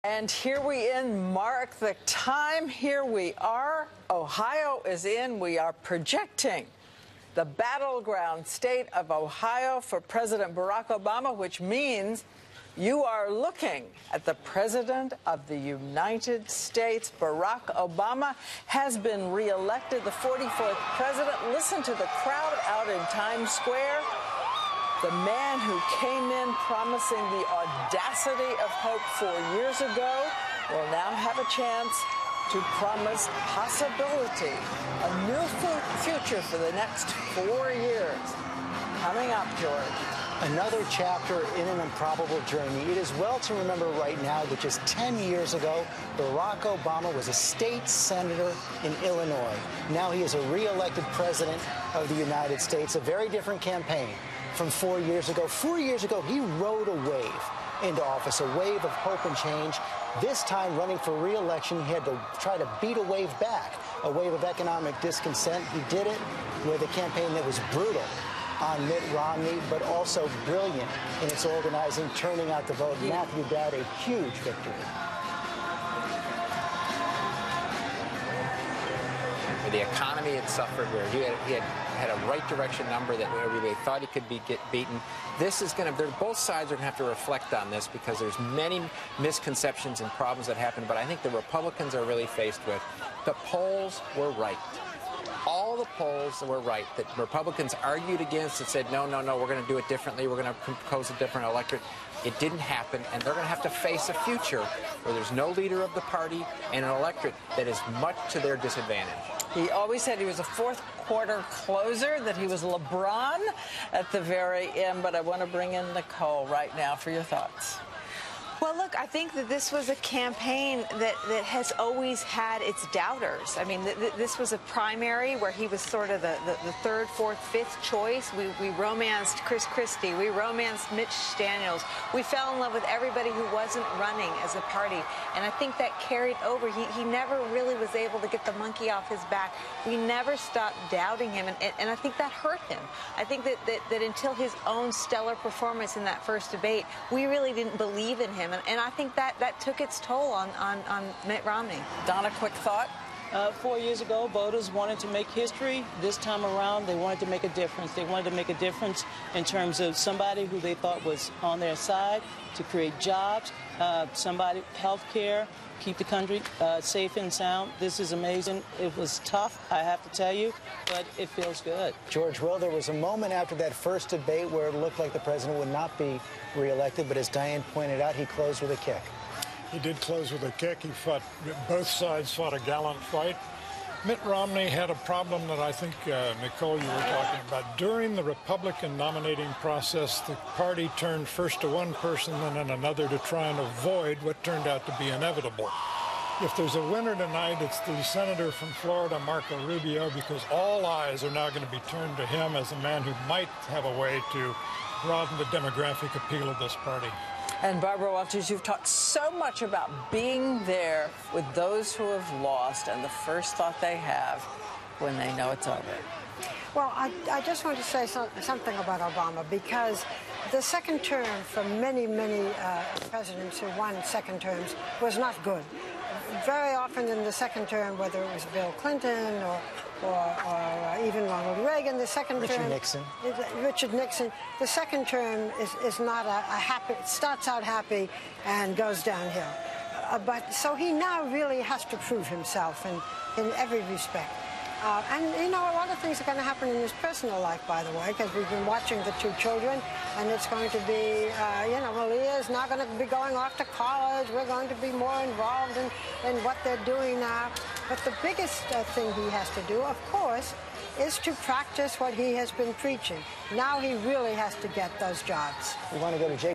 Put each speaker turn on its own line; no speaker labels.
And here we mark the time. Here we are. Ohio is in. We are projecting the battleground state of Ohio for President Barack Obama, which means you are looking at the President of the United States. Barack Obama has been reelected, the 44th president. Listen to the crowd out in Times Square. The man who came in promising the audacity of hope 4 years ago will now have a chance to promise possibility, a new future for the next 4 years. Coming up, George.
Another chapter in an improbable journey. It is well to remember right now that just 10 years ago, Barack Obama was a state senator in Illinois. Now he is a re-elected president of the United States. A very different campaign from 4 years ago. 4 years ago, he rode a wave into office, a wave of hope and change. This time, running for re-election, he had to try to beat a wave back, a wave of economic discontent. He did it with a campaign that was brutal on Mitt Romney, but also brilliant in its organizing, turning out the vote. Matthew Dowd, a huge victory.
The economy had suffered, where he had a right direction number that everybody thought he could get beaten. This is going to, both sides are going to have to reflect on this because there's many misconceptions and problems that happen, but I think the Republicans are really faced with. The polls were right. All the polls were right that Republicans argued against and said, no, we're going to do it differently. We're going to propose a different electorate. It didn't happen, and they're going to have to face a future where there's no leader of the party and an electorate that is much to their disadvantage.
He always said he was a fourth quarter closer, that he was LeBron at the very end, but I want to bring in Nicole right now for your thoughts.
Well, look, I think that this was a campaign that has always had its doubters. I mean, this was a primary where he was sort of the third, fourth, fifth choice. We romanced Chris Christie. We romanced Mitch Daniels. We fell in love with everybody who wasn't running as a party. And I think that carried over. He never really was able to get the monkey off his back. We never stopped doubting him, and I think that hurt him. I think that until his own stellar performance in that first debate, we really didn't believe in him. And I think that took its toll on Mitt Romney.
Donna, quick thought?
4 years ago, voters wanted to make history. This time around, they wanted to make a difference. They wanted to make a difference in terms of somebody who they thought was on their side to create jobs, somebody, health care, keep the country safe and sound. This is amazing. It was tough, I have to tell you, but it feels good.
George, well, there was a moment after that first debate where it looked like the president would not be reelected, but as Diane pointed out, he closed with a kick.
He did close with a kick. He fought, both sides fought a gallant fight. Mitt Romney had a problem that I think, Nicole, you were talking about. During the Republican nominating process, the party turned first to one person and then another to try and avoid what turned out to be inevitable. If there's a winner tonight, it's the senator from Florida, Marco Rubio, because all eyes are now going to be turned to him as a man who might have a way to broaden the demographic appeal of this party.
And Barbara Walters, you've talked so much about being there with those who have lost and the first thought they have when they know it's over.
Well, I just want to say something about Obama, because the second term for many presidents who won second terms was not good. Very often in the second term, whether it was Bill Clinton or even Ronald Reagan, the second term... Richard Nixon. The second term is not a happy... It starts out happy and goes downhill. So he now really has to prove himself in every respect. And, you know, a lot of things are going to happen in his personal life, by the way, because we've been watching the two children, and it's going to be, you know, Malia is not going to be going off to college. We're going to be more involved in what they're doing now. But the biggest thing he has to do, of course, is to practice what he has been preaching. Now he really has to get those jobs.
We want to go to Jake.